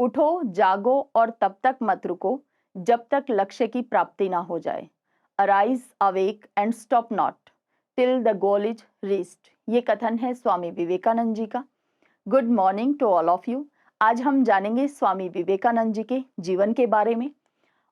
उठो, जागो और तब तक मत रुको जब तक लक्ष्य की प्राप्ति ना हो जाए। Arise, awake and stop not till the goal is reached. ये कथन है स्वामी विवेकानंद जी का। Good morning to all of you. आज हम जानेंगे स्वामी विवेकानंद जी के जीवन के बारे में।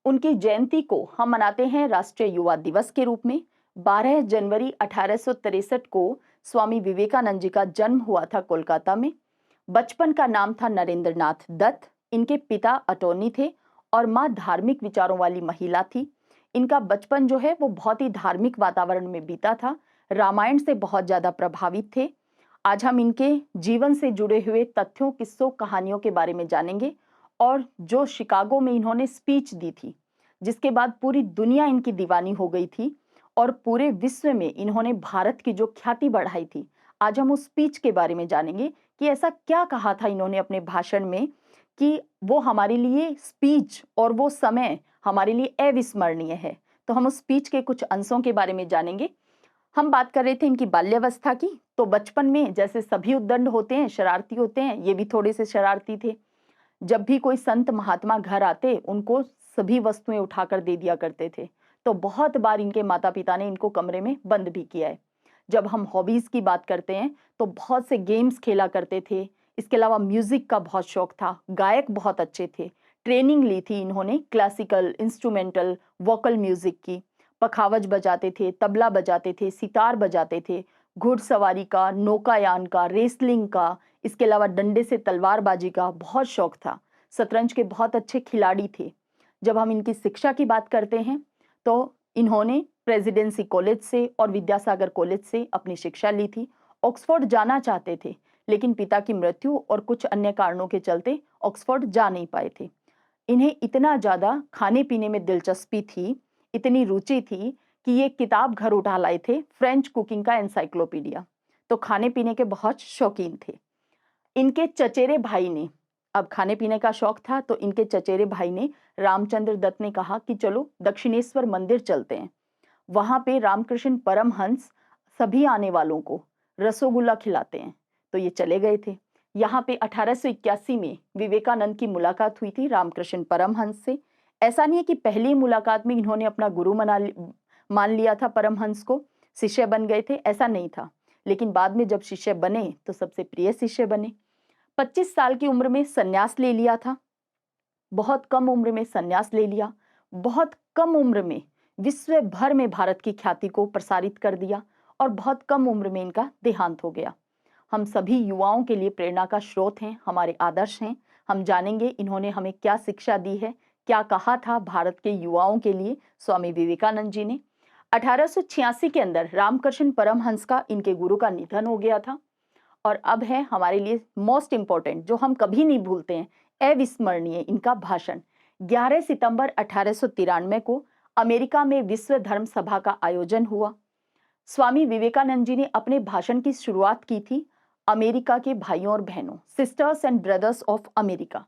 उनकी जयंती को हम मनाते हैं राष्ट्रीय युवा दिवस के रूप में। 12 जनवरी 1863 को स्वामी विवेकानंद जी का जन्म हुआ था कोलकाता में। बचपन का नाम था नरेंद्र नाथ दत्त। इनके पिता अटॉर्नी थे और माँ धार्मिक विचारों वाली महिला थी। इनका बचपन जो है वो बहुत ही धार्मिक वातावरण में बीता था। रामायण से बहुत ज्यादा प्रभावित थे। आज हम इनके जीवन से जुड़े हुए तथ्यों, किस्सों, कहानियों के बारे में जानेंगे। और जो शिकागो में इन्होंने स्पीच दी थी, जिसके बाद पूरी दुनिया इनकी दीवानी हो गई थी और पूरे विश्व में इन्होंने भारत की जो ख्याति बढ़ाई थी, आज हम उस स्पीच के बारे में जानेंगे कि ऐसा क्या कहा था इन्होंने अपने भाषण में कि वो हमारे लिए स्पीच और वो समय हमारे लिए अविस्मरणीय है। तो हम उस स्पीच के कुछ अंशों के बारे में जानेंगे। हम बात कर रहे थे इनकी बाल्यावस्था की। तो बचपन में जैसे सभी उद्दंड होते हैं, शरारती होते हैं, ये भी थोड़े से शरारती थे। जब भी कोई संत महात्मा घर आते, उनको सभी वस्तुएं उठाकर दे दिया करते थे। तो बहुत बार इनके माता पिता ने इनको कमरे में बंद भी किया है। जब हम हॉबीज की बात करते हैं तो बहुत से गेम्स खेला करते थे। इसके अलावा म्यूजिक का बहुत शौक था, गायक बहुत अच्छे थे। ट्रेनिंग ली थी इन्होंने क्लासिकल, इंस्ट्रूमेंटल, वोकल म्यूजिक की। पखावज बजाते थे, तबला बजाते थे, सितार बजाते थे। घुड़सवारी का, नौकायान का, रेसलिंग का, इसके अलावा डंडे से तलवारबाजी का बहुत शौक था। शतरंज के बहुत अच्छे खिलाड़ी थे। जब हम इनकी शिक्षा की बात करते हैं तो इन्होंने प्रेसिडेंसी कॉलेज से और विद्यासागर कॉलेज से अपनी शिक्षा ली थी। ऑक्सफोर्ड जाना चाहते थे, लेकिन पिता की मृत्यु और कुछ अन्य कारणों के चलते ऑक्सफोर्ड जा नहीं पाए थे। इन्हें इतना ज्यादा खाने पीने में दिलचस्पी थी, इतनी रुचि थी कि ये किताब घर उठा लाए थे, फ्रेंच कुकिंग का एनसाइक्लोपीडिया। तो खाने पीने के बहुत शौकीन थे। इनके चचेरे भाई ने, अब खाने पीने का शौक था तो इनके चचेरे भाई ने, रामचंद्र दत्त ने कहा कि चलो दक्षिणेश्वर मंदिर चलते हैं। वहां पे रामकृष्ण परमहंस सभी आने वालों को रसोगुल्ला खिलाते हैं। तो ये चले गए थे। यहाँ पे 1881 में विवेकानंद की मुलाकात हुई थी रामकृष्ण परमहंस से। ऐसा नहीं है कि पहली मुलाकात में इन्होंने अपना गुरु मान लिया था, परमहंस को शिष्य बन गए थे, ऐसा नहीं था। लेकिन बाद में जब शिष्य बने तो सबसे प्रिय शिष्य बने। 25 साल की उम्र में सन्यास ले लिया था। बहुत कम उम्र में सन्यास ले लिया। बहुत कम उम्र में विश्व भर में भारत की ख्याति को प्रसारित कर दिया और बहुत कम उम्र में इनका देहांत हो गया। हम सभी युवाओं के लिए प्रेरणा का स्रोत हैं, हमारे आदर्श हैं। हम जानेंगे इन्होंने हमें क्या शिक्षा दी है, क्या कहा था भारत के युवाओं के लिए स्वामी विवेकानंद जी ने। 1886 के अंदर रामकृष्ण परमहंस का, इनके गुरु का निधन हो गया था। और अब है हमारे लिए मोस्ट इंपॉर्टेंट, जो हम कभी नहीं भूलते हैं, अविस्मरणीय इनका भाषण। 11 सितंबर 1893 को अमेरिका में विश्व धर्म सभा का आयोजन हुआ। स्वामी विवेकानंद जी ने अपने भाषण की शुरुआत की थी, अमेरिका के भाइयों और बहनों, sisters and brothers of America.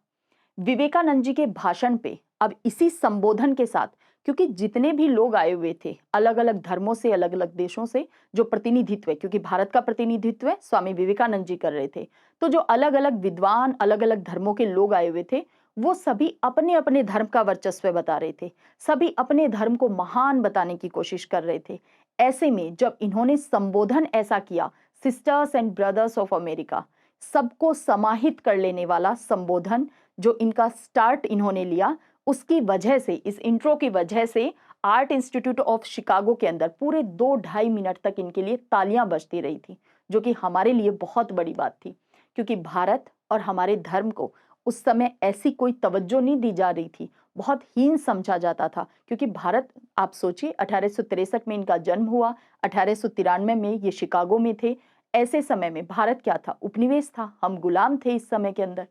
Vivekananda ji के भाषण पे अब इसी संबोधन के साथ, क्योंकि जितने भी लोग आए हुए थे अलग अलग धर्मों से, अलग अलग देशों से, जो प्रतिनिधित्व है, क्योंकि भारत का प्रतिनिधित्व स्वामी विवेकानंद जी कर रहे थे, तो जो अलग अलग विद्वान, अलग अलग धर्मों के लोग आए हुए थे, वो सभी अपने अपने धर्म का वर्चस्व बता रहे थे। सभी अपने धर्म को महान बताने की कोशिश कर रहे थे। ऐसे में जब इन्होंने संबोधन ऐसा किया, sisters and brothers of America, सबको समाहित कर लेने वाला संबोधन जो इनका स्टार्ट इन्होंने लिया, उसकी वजह से, इस इंट्रो की वजह से आर्ट इंस्टीट्यूट ऑफ शिकागो के अंदर पूरे 2-2.5 मिनट तक इनके लिए तालियां बजती रही थी, जो कि हमारे लिए बहुत बड़ी बात थी। क्योंकि भारत और हमारे धर्म को उस समय ऐसी कोई तवज्जो नहीं दी जा रही थी, बहुत हीन समझा जाता था। क्योंकि भारत, आप सोचिए, 1863 में इनका जन्म हुआ, 1893 में ये शिकागो में थे। ऐसे समय में भारत क्या था? उपनिवेश था, हम गुलाम थे इस समय के अंदर।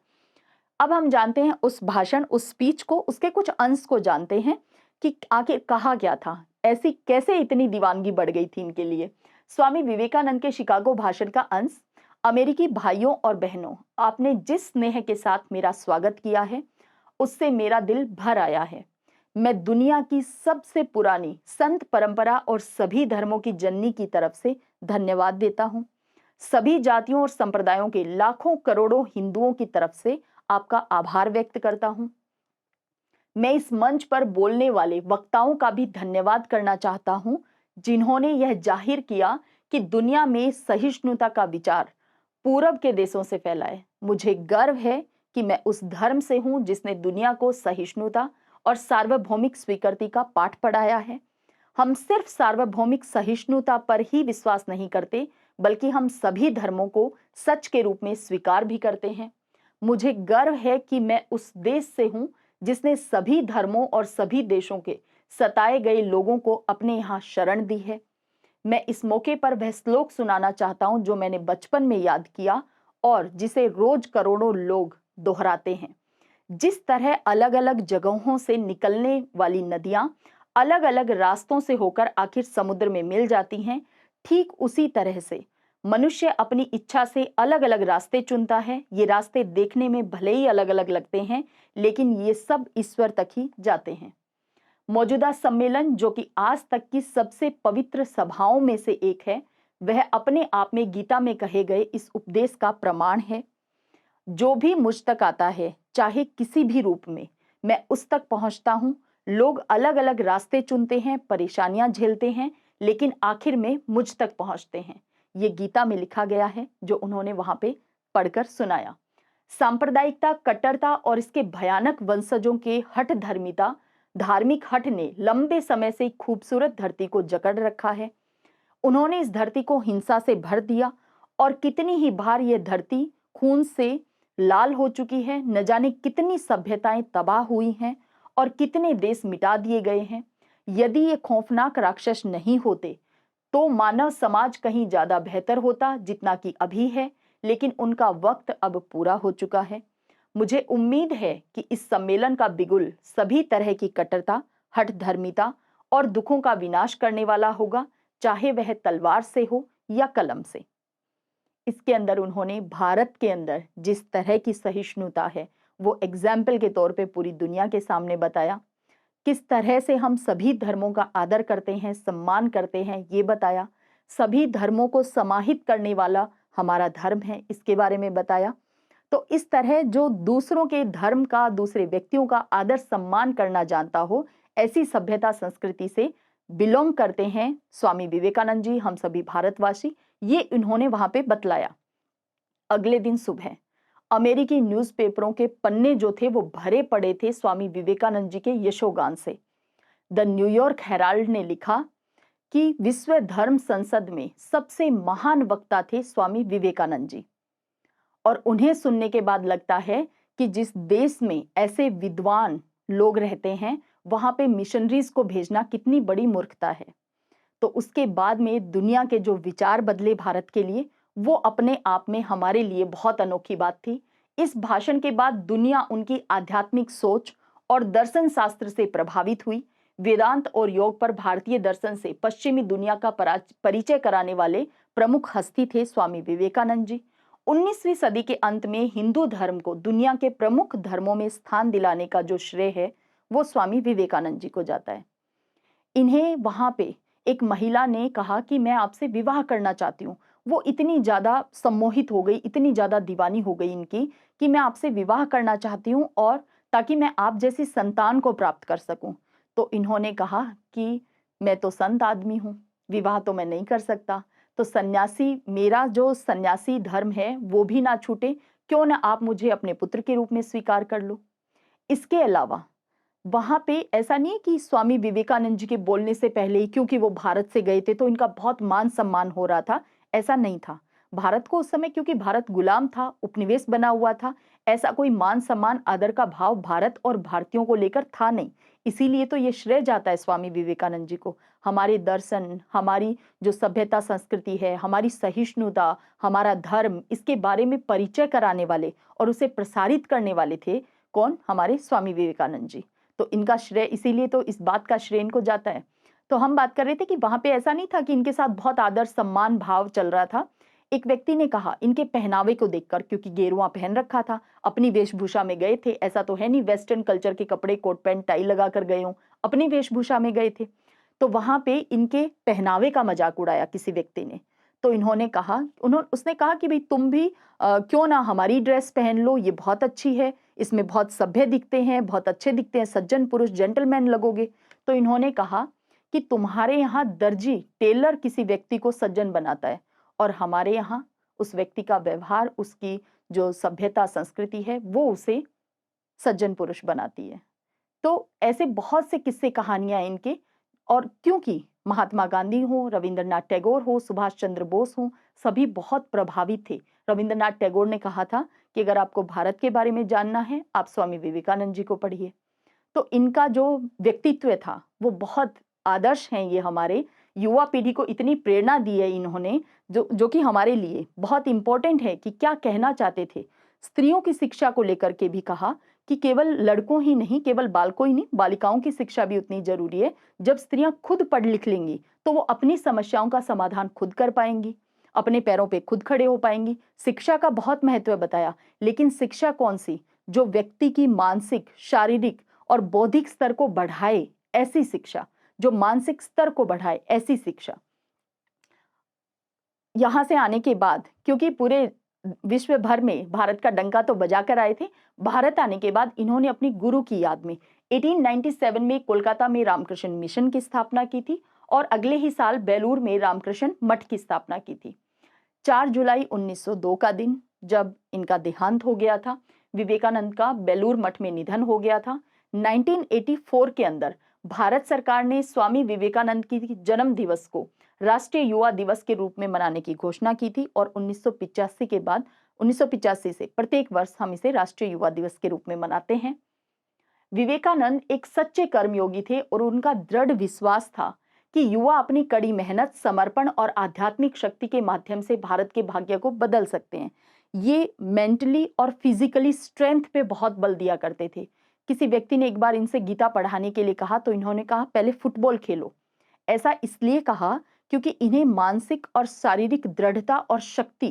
अब हम जानते हैं उस भाषण, उस स्पीच को, उसके कुछ अंश को जानते हैं कि आखिर कहा क्या था, ऐसी कैसे इतनी दीवानगी बढ़ गई थी इनके लिए। स्वामी विवेकानंद के शिकागो भाषण का अंश, अमेरिकी भाइयों और बहनों, आपने जिस स्नेह के साथ मेरा स्वागत किया है उससे मेरा दिल भर आया है। मैं दुनिया की सबसे पुरानी संत परंपरा और सभी धर्मों की जननी की तरफ से धन्यवाद देता हूं। सभी जातियों और संप्रदायों के लाखों करोड़ों हिंदुओं की तरफ से आपका आभार व्यक्त करता हूं। मैं इस मंच पर बोलने वाले वक्ताओं का भी धन्यवाद करना चाहता हूं, जिन्होंने यह जाहिर किया कि दुनिया में सहिष्णुता का विचार पूरब के देशों से फैला है। मुझे गर्व है कि मैं उस धर्म से हूं जिसने दुनिया को सहिष्णुता और सार्वभौमिक स्वीकृति का पाठ पढ़ाया है। हम सिर्फ सार्वभौमिक सहिष्णुता पर ही विश्वास नहीं करते, बल्कि हम सभी धर्मों को सच के रूप में स्वीकार भी करते हैं। मुझे गर्व है कि मैं उस देश से हूं जिसने सभी धर्मों और सभी देशों के सताए गए लोगों को अपने यहाँ शरण दी है। मैं इस मौके पर वह श्लोक सुनाना चाहता हूं जो मैंने बचपन में याद किया और जिसे रोज करोड़ों लोग दोहराते हैं। जिस तरह अलग अलग जगहों से निकलने वाली नदियां अलग अलग रास्तों से होकर आखिर समुद्र में मिल जाती हैं, ठीक उसी तरह से मनुष्य अपनी इच्छा से अलग अलग रास्ते चुनता है। ये रास्ते देखने में भले ही अलग अलग लगते हैं, लेकिन ये सब ईश्वर तक ही जाते हैं। मौजूदा सम्मेलन, जो कि आज तक की सबसे पवित्र सभाओं में से एक है, वह अपने आप में गीता में कहे गए इस उपदेश का प्रमाण है। जो भी मुझ तक आता है, चाहे किसी भी रूप में, मैं उस तक पहुंचता हूं। लोग अलग अलग रास्ते चुनते हैं, परेशानियां झेलते हैं, लेकिन आखिर में मुझ तक पहुंचते हैं। ये गीता में लिखा गया है, जो उन्होंने वहां पे पढ़कर सुनाया। सांप्रदायिकता, कट्टरता और इसके भयानक वंशजों के हठ धर्मिता, धार्मिक हठ ने लंबे समय से खूबसूरत धरती को जकड़ रखा है। उन्होंने इस धरती को हिंसा से भर दिया और कितनी ही बार यह धरती खून से लाल हो चुकी है। न जाने कितनी सभ्यताएं तबाह हुई हैं और कितने देश मिटा दिए गए हैं। यदि ये खौफनाक राक्षस नहीं होते तो मानव समाज कहीं ज्यादा बेहतर होता जितना कि अभी है, लेकिन उनका वक्त अब पूरा हो चुका है। मुझे उम्मीद है कि इस सम्मेलन का बिगुल सभी तरह की कट्टरता, हठ धर्मिता और दुखों का विनाश करने वाला होगा, चाहे वह तलवार से हो या कलम से। इसके अंदर उन्होंने भारत के अंदर जिस तरह की सहिष्णुता है, वो एग्जाम्पल के तौर पे पूरी दुनिया के सामने बताया। किस तरह से हम सभी धर्मों का आदर करते हैं, सम्मान करते हैं, ये बताया। सभी धर्मों को समाहित करने वाला हमारा धर्म है, इसके बारे में बताया। तो इस तरह जो दूसरों के धर्म का, दूसरे व्यक्तियों का आदर सम्मान करना जानता हो, ऐसी सभ्यता संस्कृति से बिलोंग करते हैं स्वामी विवेकानंद जी, हम सभी भारतवासी। ये इन्होंने वहां पे बतलाया। अगले दिन सुबह अमेरिकी न्यूज़पेपरों के पन्ने जो थे वो भरे पड़े थे स्वामी विवेकानंद जी के यशोगान से। द न्यूयॉर्क हेराल्ड ने लिखा कि विश्व धर्म संसद में सबसे महान वक्ता थे स्वामी विवेकानंद जी, और उन्हें सुनने के बाद लगता है कि जिस देश में ऐसे विद्वान लोग रहते हैं, वहां पे मिशनरीज को भेजना कितनी बड़ी मूर्खता है। तो उसके बाद में दुनिया के जो विचार बदले भारत के लिए, वो अपने आप में हमारे लिए बहुत अनोखी बात थी। इस भाषण के बाद दुनिया उनकी आध्यात्मिक सोच और दर्शन शास्त्र से प्रभावित हुई। वेदांत और योग पर भारतीय दर्शन से पश्चिमी दुनिया का परिचय कराने वाले प्रमुख हस्ती थे स्वामी विवेकानंद जी। 19वीं सदी के अंत में हिंदू धर्म को दुनिया के प्रमुख धर्मों में स्थान दिलाने का जो श्रेय है, वो स्वामी विवेकानंद जी को जाता है। इन्हें वहां पे एक महिला ने कहा कि मैं आपसे विवाह करना चाहती हूँ। वो इतनी ज्यादा सम्मोहित हो गई, इतनी ज्यादा दीवानी हो गई इनकी, कि मैं आपसे विवाह करना चाहती हूँ और ताकि मैं आप जैसी संतान को प्राप्त कर सकूं। तो इन्होंने कहा कि मैं तो संत आदमी हूँ, विवाह तो मैं नहीं कर सकता। तो सन्यासी, मेरा जो सन्यासी धर्म है वो भी ना छूटे, क्यों ना आप मुझे अपने पुत्र के रूप में स्वीकार कर लो। इसके अलावा वहां पे ऐसा नहीं है कि स्वामी विवेकानंद जी के बोलने से पहले ही, क्योंकि वो भारत से गए थे तो इनका बहुत मान सम्मान हो रहा था, ऐसा नहीं था। भारत को उस समय, क्योंकि भारत गुलाम था, उपनिवेश बना हुआ था, ऐसा कोई मान सम्मान, आदर का भाव भारत और भारतीयों को लेकर था नहीं। इसीलिए तो ये श्रेय जाता है स्वामी विवेकानंद जी को। हमारे दर्शन, हमारी जो सभ्यता संस्कृति है, हमारी सहिष्णुता, हमारा धर्म, इसके बारे में परिचय कराने वाले और उसे प्रसारित करने वाले थे कौन? हमारे स्वामी विवेकानंद जी। तो इनका श्रेय, इसीलिए तो इस बात का श्रेय इनको जाता है। तो हम बात कर रहे थे कि वहां पे ऐसा नहीं था कि इनके साथ बहुत आदर सम्मान भाव चल रहा था। एक व्यक्ति ने कहा इनके पहनावे को देखकर, क्योंकि गेरुआ पहन रखा था, अपनी वेशभूषा में गए थे, ऐसा तो है नहीं वेस्टर्न कल्चर के कपड़े, कोट पैंट टाई लगा कर गए हों, अपनी वेशभूषा में गए थे। तो वहां पे इनके पहनावे का मजाक उड़ाया किसी व्यक्ति ने। तो इन्होंने कहा उसने कहा कि भाई तुम भी क्यों ना हमारी ड्रेस पहन लो, ये बहुत अच्छी है, इसमें बहुत सभ्य दिखते हैं, बहुत अच्छे दिखते हैं, सज्जन पुरुष जेंटलमैन लगोगे। तो इन्होंने कहा कि तुम्हारे यहाँ दर्जी टेलर किसी व्यक्ति को सज्जन बनाता है और हमारे यहाँ उस व्यक्ति का व्यवहार, उसकी जो सभ्यता संस्कृति है वो उसे सज्जन पुरुष बनाती है। तो ऐसे बहुत से किस्से कहानियां इनके, और क्योंकि महात्मा गांधी हो, रविंद्रनाथ टैगोर हो, सुभाष चंद्र बोस हो, सभी बहुत प्रभावित थे। रविंद्रनाथ टैगोर ने कहा था कि अगर आपको भारत के बारे में जानना है, आप स्वामी विवेकानंद जी को पढ़िए। तो इनका जो व्यक्तित्व था वो बहुत आदर्श हैं। ये हमारे युवा पीढ़ी को इतनी प्रेरणा दी है इन्होंने, जो कि हमारे लिए बहुत इंपॉर्टेंट है कि क्या कहना चाहते थे। स्त्रियों की शिक्षा को लेकर के भी कहा कि केवल लड़कों ही नहीं, केवल बालकों ही नहीं, बालिकाओं की शिक्षा भी उतनी जरूरी है। जब स्त्रियां खुद पढ़ लिख लेंगी तो वो अपनी समस्याओं का समाधान खुद कर पाएंगी, अपने पैरों पे खुद खड़े हो पाएंगी। शिक्षा का बहुत महत्व बताया, लेकिन शिक्षा कौन सी? जो व्यक्ति की मानसिक, शारीरिक और बौद्धिक स्तर को बढ़ाए, ऐसी शिक्षा, जो मानसिक स्तर को बढ़ाए, ऐसी शिक्षा। यहां से आने के बाद, क्योंकि पूरे विश्व भर में भारत का डंका तो बजा कर आए थे, भारत आने के बाद इन्होंने अपनी गुरु की याद में 1897 में कोलकाता में रामकृष्ण मिशन की स्थापना की थी और अगले ही साल बेलूर में रामकृष्ण मठ की स्थापना की थी। 4 जुलाई 1902 का दिन जब इनका देहांत हो गया था, विवेकानंद का बेलूर मठ में निधन हो गया था। 1984 के अंदर भारत सरकार ने स्वामी विवेकानंद की जन्म दिवस को राष्ट्रीय युवा दिवस के रूप में मनाने की घोषणा की थी और 1985 के बाद 1985 से प्रत्येक वर्ष हम इसे राष्ट्रीय युवा दिवस के रूप में मनाते हैं। विवेकानंद एक सच्चे कर्मयोगी थे और उनका दृढ़ विश्वास था कि युवा अपनी कड़ी मेहनत, समर्पण और आध्यात्मिक शक्ति के माध्यम से भारत के भाग्य को बदल सकते हैं। ये मेंटली और फिजिकली स्ट्रेंथ पे बहुत बल दिया करते थे। किसी व्यक्ति ने एक बार इनसे गीता पढ़ाने के लिए कहा तो इन्होंने कहा पहले फुटबॉल खेलो। ऐसा इसलिए कहा क्योंकि इन्हें मानसिक और शारीरिक दृढ़ता और शक्ति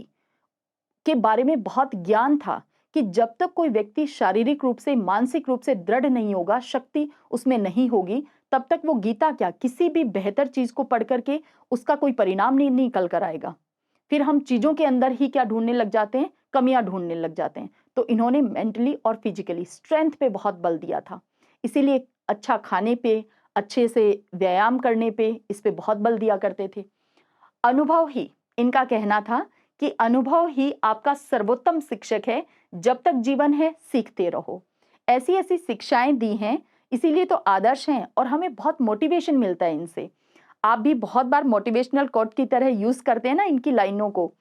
के बारे में बहुत ज्ञान था कि जब तक कोई व्यक्ति शारीरिक रूप से, मानसिक रूप से दृढ़ नहीं होगा, शक्ति उसमें नहीं होगी, तब तक वो गीता क्या, किसी भी बेहतर चीज को पढ़ करके उसका कोई परिणाम नहीं निकल कर आएगा। फिर हम चीजों के अंदर ही क्या ढूंढने लग जाते हैं, कमियां ढूंढने लग जाते हैं। तो इन्होंने मेंटली और फिजिकली स्ट्रेंथ पे बहुत बल दिया था। इसीलिए अच्छा खाने पे, अच्छे से व्यायाम करने पे, इस पे बहुत बल दिया करते थे। अनुभव ही, इनका कहना था कि अनुभव ही आपका सर्वोत्तम शिक्षक है, जब तक जीवन है सीखते रहो। ऐसी ऐसी शिक्षाएं दी हैं, इसीलिए तो आदर्श हैं और हमें बहुत मोटिवेशन मिलता है इनसे। आप भी बहुत बार मोटिवेशनल कोट की तरह यूज करते हैं ना इनकी लाइनों को।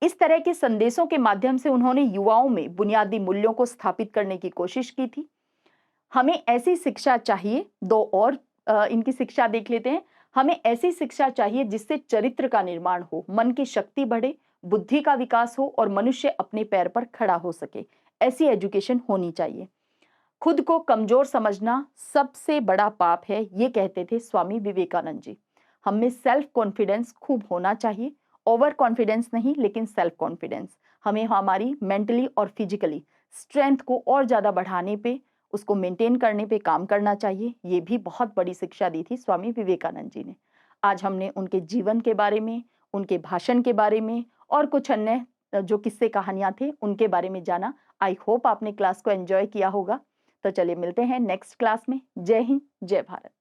इस तरह के संदेशों के माध्यम से उन्होंने युवाओं में बुनियादी मूल्यों को स्थापित करने की कोशिश की थी। हमें ऐसी शिक्षा चाहिए, दो और इनकी शिक्षा देख लेते हैं। हमें ऐसी शिक्षा चाहिए जिससे चरित्र का निर्माण हो, मन की शक्ति बढ़े, बुद्धि का विकास हो और मनुष्य अपने पैर पर खड़ा हो सके। ऐसी एजुकेशन होनी चाहिए। खुद को कमजोर समझना सबसे बड़ा पाप है, ये कहते थे स्वामी विवेकानंद जी। हम में सेल्फ कॉन्फिडेंस खूब होना चाहिए, ओवर कॉन्फिडेंस नहीं, लेकिन सेल्फ कॉन्फिडेंस। हमें हमारी मेंटली और फिजिकली स्ट्रेंथ को और ज्यादा बढ़ाने पे, उसको मेंटेन करने पे काम करना चाहिए। ये भी बहुत बड़ी शिक्षा दी थी स्वामी विवेकानंद जी ने। आज हमने उनके जीवन के बारे में, उनके भाषण के बारे में और कुछ अन्य जो किस्से कहानियां थे उनके बारे में जाना। आई होप आपने क्लास को एंजॉय किया होगा। तो चलिए मिलते हैं नेक्स्ट क्लास में। जय हिंद, जय भारत।